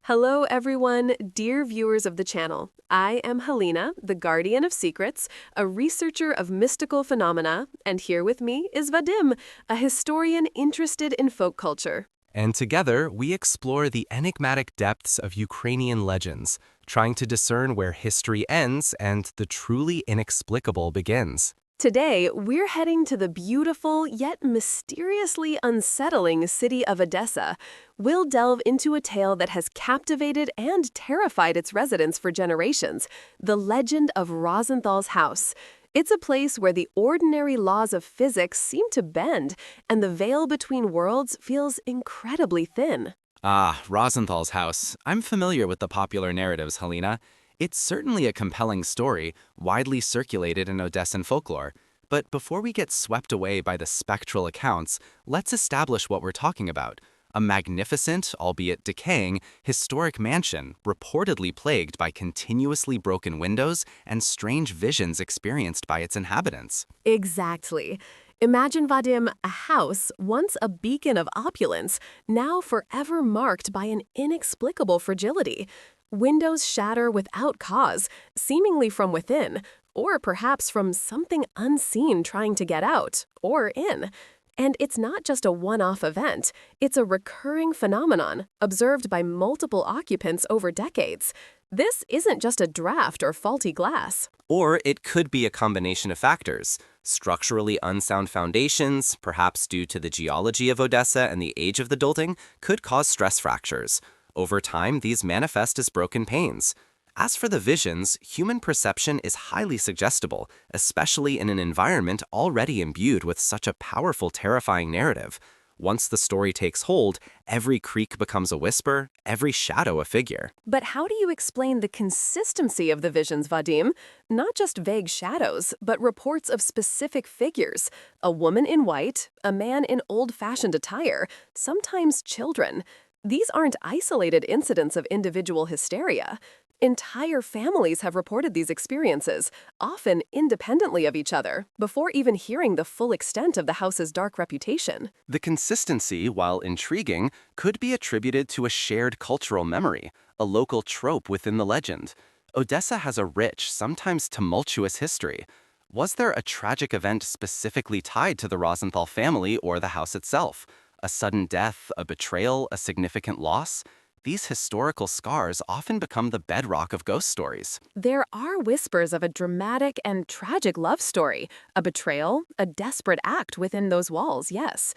Hello, everyone, dear viewers of the channel. I am Helena, the guardian of secrets, a researcher of mystical phenomena, and here with me is Vadim, a historian interested in folk culture. And together, we explore the enigmatic depths of Ukrainian legends, trying to discern where history ends and the truly inexplicable begins. Today, we're heading to the beautiful yet mysteriously unsettling city of Odessa. We'll delve into a tale that has captivated and terrified its residents for generations, the legend of Rosenthal's house. It's a place where the ordinary laws of physics seem to bend, and the veil between worlds feels incredibly thin. Ah, Rosenthal's house. I'm familiar with the popular narratives, Helena. It's certainly a compelling story, widely circulated in Odessan folklore. But before we get swept away by the spectral accounts, let's establish what we're talking about. A magnificent, albeit decaying, historic mansion reportedly plagued by continuously broken windows and strange visions experienced by its inhabitants. Exactly. Imagine, Vadim, a house, once a beacon of opulence, now forever marked by an inexplicable fragility. Windows shatter without cause, seemingly from within, or perhaps from something unseen trying to get out, or in. And it's not just a one-off event, it's a recurring phenomenon, observed by multiple occupants over decades. This isn't just a draft or faulty glass. Or it could be a combination of factors. Structurally unsound foundations, perhaps due to the geology of Odessa and the age of the building, could cause stress fractures. Over time, these manifest as broken panes. As for the visions, human perception is highly suggestible, especially in an environment already imbued with such a powerful, terrifying narrative. Once the story takes hold, every creak becomes a whisper, every shadow a figure. But how do you explain the consistency of the visions, Vadim? Not just vague shadows, but reports of specific figures. A woman in white, a man in old-fashioned attire, sometimes children. These aren't isolated incidents of individual hysteria. Entire families have reported these experiences, often independently of each other, before even hearing the full extent of the house's dark reputation. The consistency, while intriguing, could be attributed to a shared cultural memory, a local trope within the legend. Odessa has a rich, sometimes tumultuous history. Was there a tragic event specifically tied to the Rosenthal family or the house itself? A sudden death, a betrayal, a significant loss? These historical scars often become the bedrock of ghost stories. There are whispers of a dramatic and tragic love story, a betrayal, a desperate act within those walls, yes.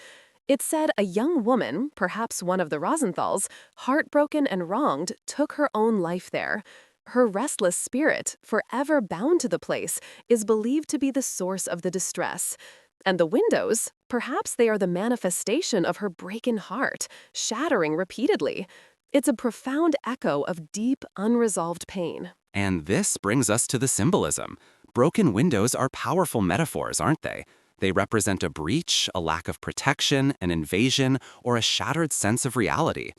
It's said a young woman, perhaps one of the Rosenthals, heartbroken and wronged, took her own life there. Her restless spirit, forever bound to the place, is believed to be the source of the distress. And the windows, perhaps they are the manifestation of her broken heart, shattering repeatedly. It's a profound echo of deep, unresolved pain. And this brings us to the symbolism. Broken windows are powerful metaphors, aren't they? They represent a breach, a lack of protection, an invasion, or a shattered sense of reality.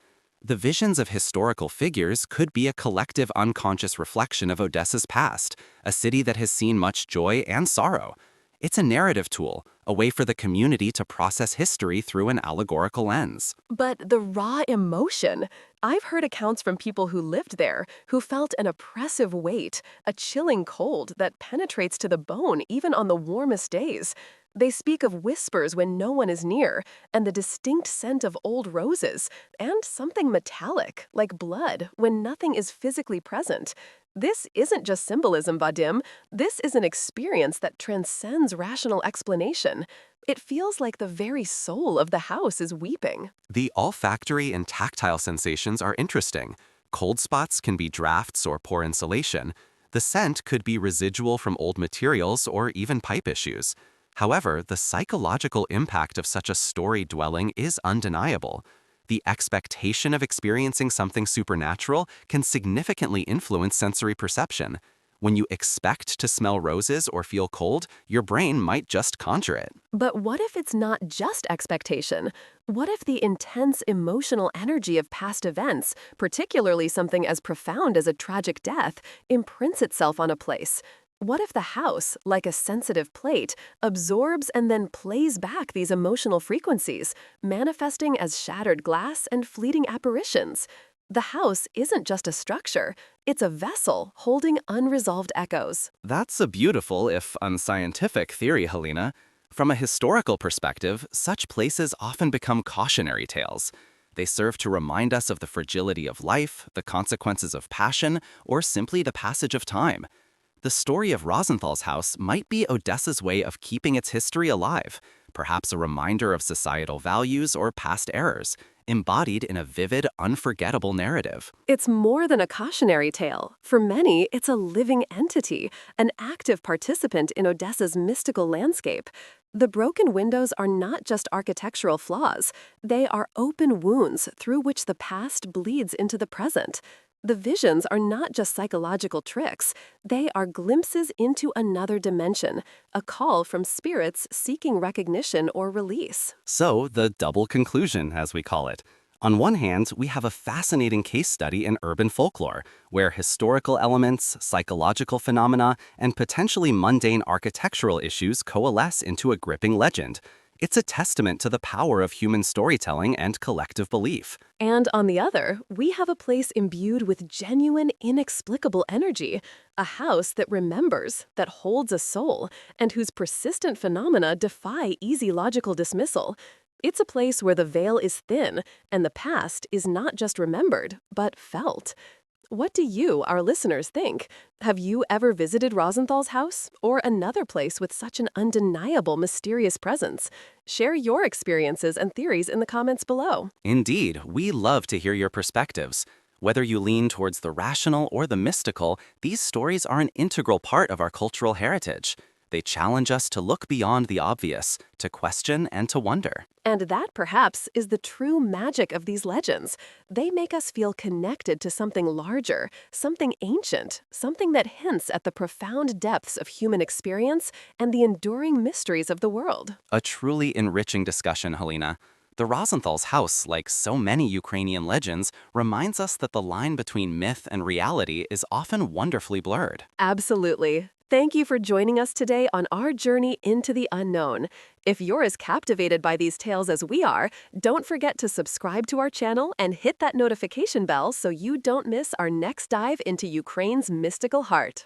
The visions of historical figures could be a collective unconscious reflection of Odessa's past, a city that has seen much joy and sorrow. It's a narrative tool, a way for the community to process history through an allegorical lens. But the raw emotion. I've heard accounts from people who lived there, who felt an oppressive weight, a chilling cold that penetrates to the bone even on the warmest days. They speak of whispers when no one is near, and the distinct scent of old roses, and something metallic, like blood, when nothing is physically present. This isn't just symbolism, Vadim. This is an experience that transcends rational explanation. It feels like the very soul of the house is weeping. The olfactory and tactile sensations are interesting. Cold spots can be drafts or poor insulation. The scent could be residual from old materials or even pipe issues. However, the psychological impact of such a storied dwelling is undeniable. The expectation of experiencing something supernatural can significantly influence sensory perception. When you expect to smell roses or feel cold, your brain might just conjure it. But what if it's not just expectation? What if the intense emotional energy of past events, particularly something as profound as a tragic death, imprints itself on a place? What if the house, like a sensitive plate, absorbs and then plays back these emotional frequencies, manifesting as shattered glass and fleeting apparitions? The house isn't just a structure, it's a vessel holding unresolved echoes. That's a beautiful, if unscientific, theory, Helena. From a historical perspective, such places often become cautionary tales. They serve to remind us of the fragility of life, the consequences of passion, or simply the passage of time. The story of Rosenthal's house might be Odessa's way of keeping its history alive, perhaps a reminder of societal values or past errors, embodied in a vivid, unforgettable narrative. It's more than a cautionary tale. For many, it's a living entity, an active participant in Odessa's mystical landscape. The broken windows are not just architectural flaws, they are open wounds through which the past bleeds into the present. The visions are not just psychological tricks, they are glimpses into another dimension, a call from spirits seeking recognition or release. So, the double conclusion, as we call it. On one hand, we have a fascinating case study in urban folklore, where historical elements, psychological phenomena, and potentially mundane architectural issues coalesce into a gripping legend. It's a testament to the power of human storytelling and collective belief. And on the other, we have a place imbued with genuine, inexplicable energy, a house that remembers, that holds a soul, and whose persistent phenomena defy easy logical dismissal. It's a place where the veil is thin, and the past is not just remembered, but felt. What do you, our listeners, think? Have you ever visited Rosenthal's house or another place with such an undeniable, mysterious presence? Share your experiences and theories in the comments below. Indeed, we love to hear your perspectives. Whether you lean towards the rational or the mystical, these stories are an integral part of our cultural heritage. They challenge us to look beyond the obvious, to question and to wonder. And that, perhaps, is the true magic of these legends. They make us feel connected to something larger, something ancient, something that hints at the profound depths of human experience and the enduring mysteries of the world. A truly enriching discussion, Helena. The Rosenthal's house, like so many Ukrainian legends, reminds us that the line between myth and reality is often wonderfully blurred. Absolutely. Thank you for joining us today on our journey into the unknown. If you're as captivated by these tales as we are, don't forget to subscribe to our channel and hit that notification bell so you don't miss our next dive into Ukraine's mystical heart.